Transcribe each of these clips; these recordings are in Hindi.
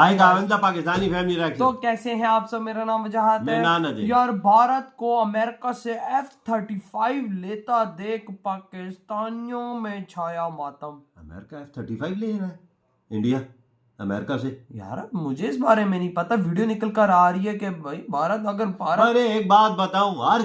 आएगा आइंदा पाकिस्तानी फैमिली रख तो कैसे हैं आप सब? मेरा नाम वजाहत मैं है नाना जी। यार, भारत को अमेरिका से F-35 लेता देख पाकिस्तानियों में छाया मातम। अमेरिका F-35 ले रहा है इंडिया अमेरिका से? यार मुझे इस बारे में नहीं पता, वीडियो निकल कर आ रही है कि भाई भारत अरे एक बात बताऊं, हर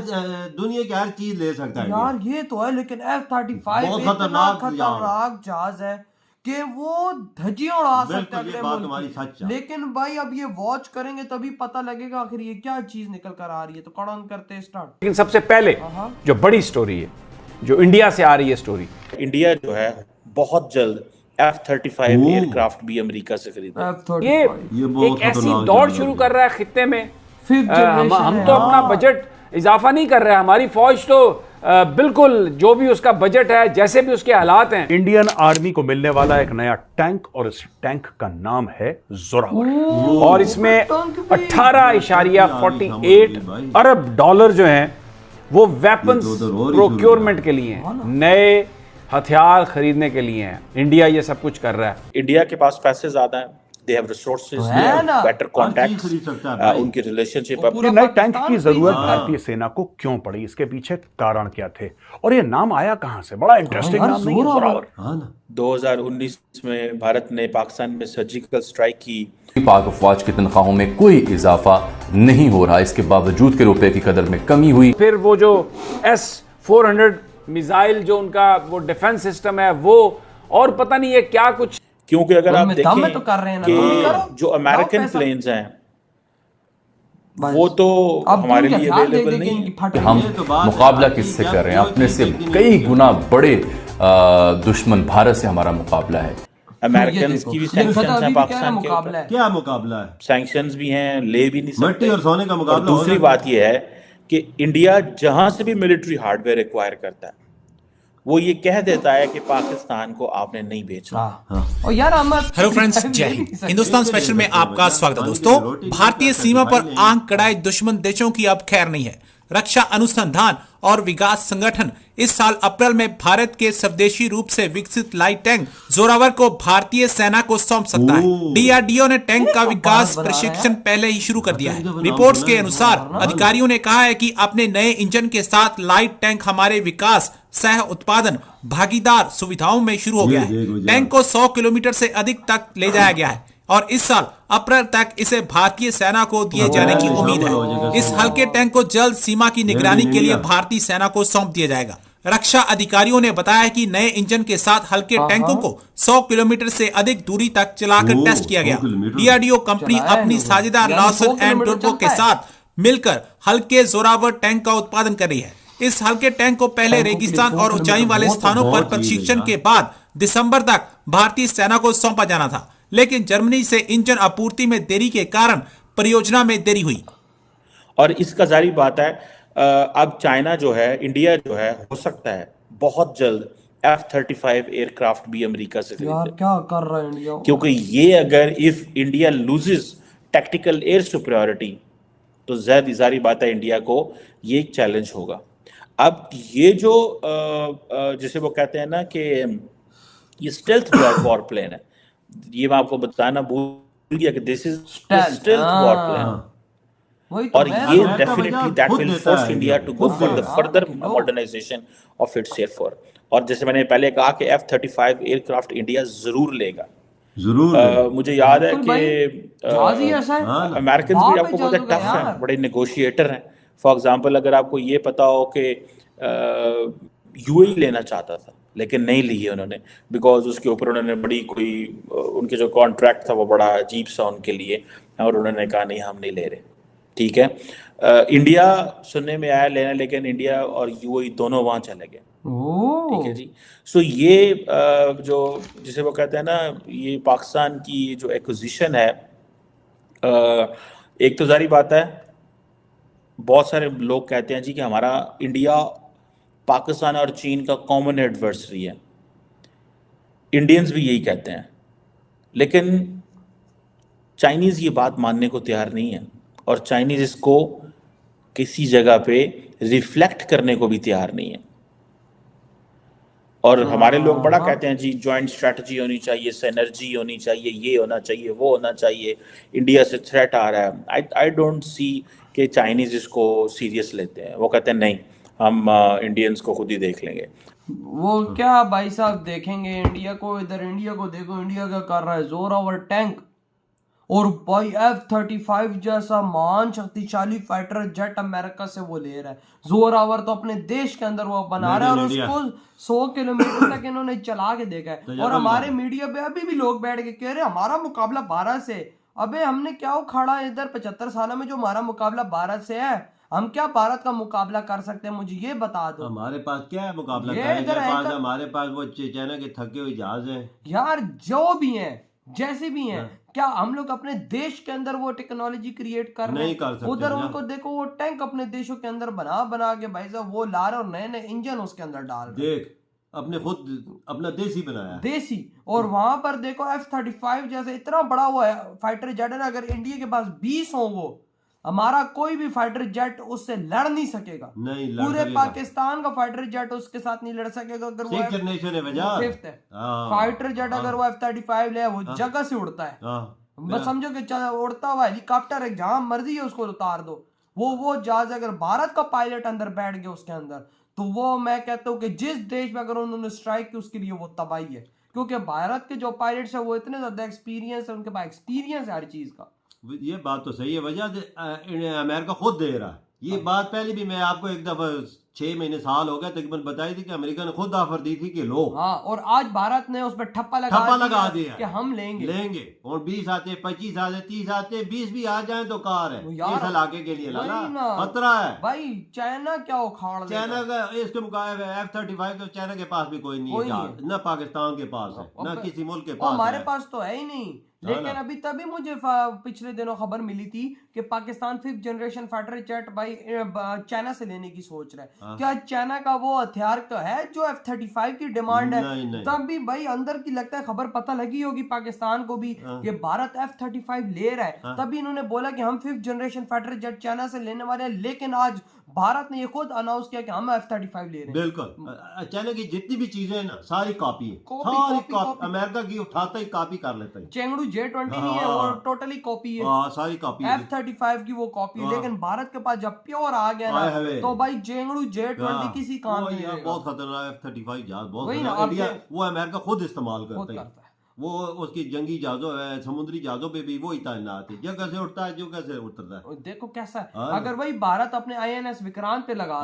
दुनिया की हर चीज ले सकता है यार ये तो है, लेकिन F-35 बहुत इतना खतरनाक खतरनाक जहाज है कि वो धज्जियां उड़ा सकता है बिल्कुल, ये अगले बात मुल्क तुम्हारी की। सच है। लेकिन भाई अब ये वॉच करेंगे तभी पता लगेगा आखिर ये क्या चीज निकल कर आ रही है। तो कौन करते हैं स्टार्ट। लेकिन सबसे पहले जो बड़ी स्टोरी है, जो इंडिया से आ रही है स्टोरी, इंडिया जो है बहुत जल्द F-35 एयरक्राफ्ट भी अमेरिका से खरीदा। ये बहुत एक ऐसी खतरनाक दौड़ जहाज शुरू है। कर रहा है खित्ते में। फिफ्थ हम जनरेशन तो अपना बजट इजाफा नहीं कर रहे हैं, हमारी फौज तो बिल्कुल जो भी उसका बजट है, जैसे भी उसके हालात हैं। इंडियन आर्मी को मिलने वाला एक नया टैंक, और इस टैंक का नाम है जोरावर, और इसमें 18.48 अरब डॉलर जो हैं वो वेपन्स प्रोक्योरमेंट के लिए हैं, नए हथियार खरीदने के लिए हैं। इंडिया ये सब कुछ कर रहा है। इंडिया के पास पैसे ज्यादा हैं, they have resources, they have better contacts, उनकी रिलेशनशिप। ये नए टैंक की जरूरत भारतीय सेना को क्यों पड़ी, इसके पीछे कारण क्या थे, और ये नाम आया कहां से? बड़ा इंटरेस्टिंग नाम नहीं है जोरावर? 2019 में भारत ने पाकिस्तान में सर्जिकल स्ट्राइक की। पाक अफवाज की तनख्वाहों में कोई इजाफा नहीं हो रहा, इसके बावजूद के रुपए की कदर में कमी हुई। फिर वो जो S-400 मिसाइल जो उनका वो डिफेंस सिस्टम है वो, और पता नहीं है क्या कुछ। क्योंकि अगर आप देखें तो कर रहे हैं ना, कि जो अमेरिकन प्लेन्स हैं वो तो हमारे लिए अवेलेबल नहीं है। हम मुकाबला किससे कर रहे हैं? अपने से कई गुना बड़े दुश्मन भारत से हमारा मुकाबला है। अमेरिकन की भी सैंक्शंस हैं पाकिस्तान के ऊपर। क्या मुकाबला है? सैंक्शंस भी हैं, ले भी नहीं सकते। मट्टी और सोने का मुकाबला। दूसरी बात यह है कि इंडिया जहां से भी मिलिट्री हार्डवेयर एक्वायर करता है वो ये कह देता है कि पाकिस्तान को आपने नहीं बेचना। और यार हेलो फ्रेंड्स, जय हिंद। हिंदुस्तान स्पेशल में आपका स्वागत है। दोस्तों, भारतीय सीमा पर आंख कड़ाए दुश्मन देशों की अब खैर नहीं है। रक्षा अनुसंधान और विकास संगठन इस साल अप्रैल में भारत के स्वदेशी रूप से विकसित लाइट टैंक जोरावर को भारतीय सेना को सौंप सकता है। डीआरडीओ ने टैंक का विकास प्रशिक्षण पहले ही शुरू कर दिया है। रिपोर्ट्स के अनुसार अधिकारियों ने कहा है कि अपने नए इंजन के साथ लाइट टैंक हमारे विकास, सह उत्पादन, भागीदार सुविधाओं में शुरू हो गया है। टैंक को 100 किलोमीटर से अधिक तक ले जाया गया है और इस साल अप्रैल तक इसे भारतीय सेना को दिए जाने की उम्मीद है। इस हल्के टैंक को जल्द सीमा की निगरानी के लिए भारतीय सेना को सौंप दिया जाएगा। रक्षा अधिकारियों ने बताया कि नए इंजन के साथ हल्के टैंकों को 100 किलोमीटर से अधिक दूरी तक चलाकर टेस्ट किया गया। डीआरडीओ कंपनी अपनी साझेदार लॉसन एंड टुर्बो के साथ मिलकर हल्के जोरावर टैंक का उत्पादन कर रही है। इस हल्के टैंक को पहले रेगिस्तान और ऊंचाई वाले स्थानों पर प्रशिक्षण के बाद दिसंबर तक भारतीय सेना को सौंपा जाना था, लेकिन जर्मनी से इंजन आपूर्ति में देरी के कारण परियोजना में देरी हुई। और इसका जारी बात है, अब चाइना जो है, इंडिया जो है, हो सकता है बहुत जल्द F-35 एयरक्राफ्ट भी अमेरिका से खरीदे। क्या कर रहा है इंडिया? क्योंकि ये अगर if India loses tactical air superiority तो जारी बात है इंडिया को ये एक चैलेंज होगा। अब ये जो जिसे वो कहते हैं ना कि ये स्टेल्थ वॉर प्लेन है, ये मैं आपको बताना भूल गया कि this is stealth war plane, और ये definitely that will force India to go for the further modernisation of its air force. और जैसे मैंने पहले कहा कि F-35 एयरक्राफ्ट इंडिया जरूर लेगा, जरूर। मुझे याद है कि अमेरिकन भी आपको पता टफ है, बड़े नेगोशिएटर हैं। फॉर एग्जांपल अगर आपको ये पता हो कि यूएई लेना चाहता था लेकिन नहीं ली है उन्होंने, बिकॉज उसके ऊपर उन्होंने बड़ी कोई उनके जो कॉन्ट्रैक्ट था वो बड़ा अजीब सा उनके लिए, और उन्होंने कहा नहीं हम नहीं ले रहे। ठीक है, इंडिया सुनने में आया लेना, लेकिन इंडिया और यूएई दोनों वहां चले गए। ठीक है जी। सो ये जो जिसे वो कहते हैं ना, ये पाकिस्तान की जो एक्विजिशन है, एक तो जारी बात है, बहुत सारे लोग कहते हैं जी कि हमारा इंडिया, पाकिस्तान और चीन का कॉमन एडवर्सरी है। इंडियंस भी यही कहते हैं, लेकिन चाइनीज़ ये बात मानने को तैयार नहीं है, और चाइनीज़ इसको किसी जगह पे रिफ्लेक्ट करने को भी तैयार नहीं है। और हमारे लोग बड़ा कहते हैं जी ज्वाइंट स्ट्रेटजी होनी चाहिए, सिनर्जी होनी चाहिए, ये होना चाहिए, वो होना चाहिए, इंडिया से थ्रेट आ रहा है। आई डोंट सी कि चाइनीज इसको सीरियस लेते हैं। वो कहते हैं नहीं, हम इंडियंस को खुद ही देख लेंगे। वो क्या भाई साहब देखेंगे इंडिया को? इधर इंडिया को देखो, इंडिया क्या कर रहा है, जोरावर टैंक और भाई F-35 जैसा महान शक्तिशाली फाइटर जेट अमेरिका से वो ले रहा है। जोरावर तो अपने देश के अंदर वो बना रहा है और उसको 100 किलोमीटर तक इन्होंने चला के देखा है। और हमारे मीडिया पे अभी भी लोग बैठ के कह रहे हैं हमारा मुकाबला भारत से। अबे हमने क्या उखाड़ा इधर 75 सालों में जो हमारा मुकाबला भारत से है? हम क्या भारत का मुकाबला कर सकते हैं? मुझे ये बता दो। हमारे पास क्या है मुकाबला करने के पास? हमारे पास वो चाइना के थके हुए जहाज हैं यार, जो भी हैं जैसे भी हैं। क्या हम लोग अपने देश के अंदर वो टेक्नोलॉजी क्रिएट कर रहे हैं? उधर उनको देखो, वो टैंक अपने देशों के अंदर बना के भाई साहब वो ला रहे और नए नए इंजन उसके अंदर डाल रहे। देख, अपने खुद अपना देसी बनाया, देसी। और वहां पर देखो F-35 जैसे इतना बड़ा वो है फाइटर जेट है ना, अगर इंडिया के पास 20 हो वो, हमारा कोई भी फाइटर जेट उससे लड़ नहीं सकेगा। नहीं लड़ पूरे सकेगा। पाकिस्तान का फाइटर जेट उसके साथ नहीं लड़ सकेगा। अगर वो फिफ्थ है फाइटर जेट, अगर वो F-35 ले वो जगह से उड़ता है। बस समझो कि उड़ता हुआ हेलीकॉप्टर है, जहां मर्जी है उसको उतार दो। वो जहाज अगर भारत का पायलट अंदर बैठ गया उसके अंदर, तो वो मैं कहता हूँ कि जिस देश में अगर उन्होंने स्ट्राइक की उसके लिए वो तबाही है। क्योंकि भारत के जो पायलट्स है वो इतने ज्यादा एक्सपीरियंस है, उनके पास एक्सपीरियंस है हर चीज का। ये बात तो सही है, वजह अमेरिका खुद दे रहा है। ये बात पहले भी मैं आपको एक दफा 6 महीने साल हो गए तकरीबन बताई थी कि अमेरिका ने खुद ऑफर दी थी कि लो। हाँ, और आज भारत ने उस पर ठप्पा लगा दिया कि हम लेंगे। और 20 आते, 25 आते, 30 आते, 20 भी आ जाए तो कार है इस इलाके के लिए लाना खतरा है। भाई चाइना क्या उखाड़ देगा? चाइना का इसके मुकाबले F-35 तो चाइना के पास भी कोई नहीं है, ना पाकिस्तान के पास है, ना किसी मुल्क के पास। हमारे पास तो है ही नहीं। लेकिन अभी तभी मुझे पिछले दिनों खबर मिली थी कि Pakistan 5th generation fighter jet भाई चाइना से लेने की सोच रहा है। क्या चाइना का वो हथियार का है जो F-35 की डिमांड है? तब भी भाई अंदर की लगता है खबर पता लगी होगी पाकिस्तान को भी कि भारत F-35 ले रहा है। तभी इन्होंने बोला कि हम 5th generation fighter jet China से लेने वाले हैं। लेकिन आज भारत ने ये खुद अनाउंस किया कि हम F-35 ले रहे हैं। बिल्कुल, चाइना की जितनी भी चीजें हैं ना सारी कॉपी है, सारी कॉपी। अमेरिका की उठाता ही कॉपी कर लेता है। चेंगड़ू J-20 नहीं है, वो टोटली कॉपी है, सारी कॉपी है। F-35 की वो कॉपी है। लेकिन भारत के पास जब प्योर आ गया ना तो भाई चेंगड़ू J-20 किसी काम नहीं है। बहुत खतरनाक F-35 जहाज, बहुत इंडिया वो अमेरिका खुद इस्तेमाल करता है। वो उसकी जंगी जहाजों समुद्री जहाजों पे भी वो ही तैनात है, जगह से उठता है जगह से उतरता है। देखो कैसा है। अगर वही भारत अपने INS विक्रांत पे लगा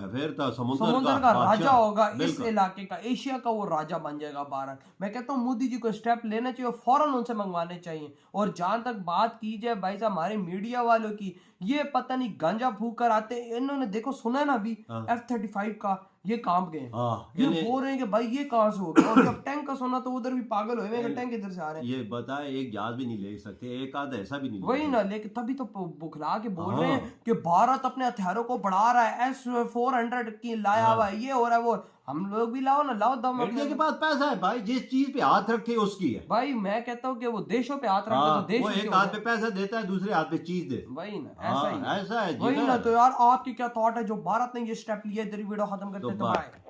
फिर तो समुद्र का राजा होगा इस इलाके का, एशिया का वो राजा बन जाएगा भारत। मैं कहता हूँ मोदी जी को स्टेप लेना चाहिए, फौरन उनसे मंगवाने चाहिए। और जहां तक बात की जाए भाई साहब हमारे मीडिया वालों की, ये पता नहीं गांजा फूक कर आते। इन्होंने देखो सुना ना अभी F-35 का ये काम गए, ये बोल रहे हैं कि भाई ये कहां से हो गया। और जब टैंक का सुना तो उधर भी पागल हुए, टैंक इधर से आ रहे हैं। ये बताए एक जहाज भी नहीं ले सकते, एक आध ऐसा भी नहीं। वही ना, लेकिन तभी तो बुखला के बोल रहे हैं कि भारत अपने हथियारों को बढ़ा रहा है, S-400 की लाया हुआ है, ये हो रहा है वो। हम लोग भी लाओ ना, लाओ दम। इंडिया के पास पैसा है भाई, जिस चीज पे हाथ रखे उसकी है भाई। मैं कहता हूँ कि वो देशों पे हाथ रखे तो देश, वो एक हाथ पे पैसा देता है, दूसरे हाथ पे चीज दे। वही ना, ऐसा है वही ना। तो यार आपकी क्या थॉट है जो भारत ने ये स्टेप लिया? इधर वीडियो खत्म करते हैं।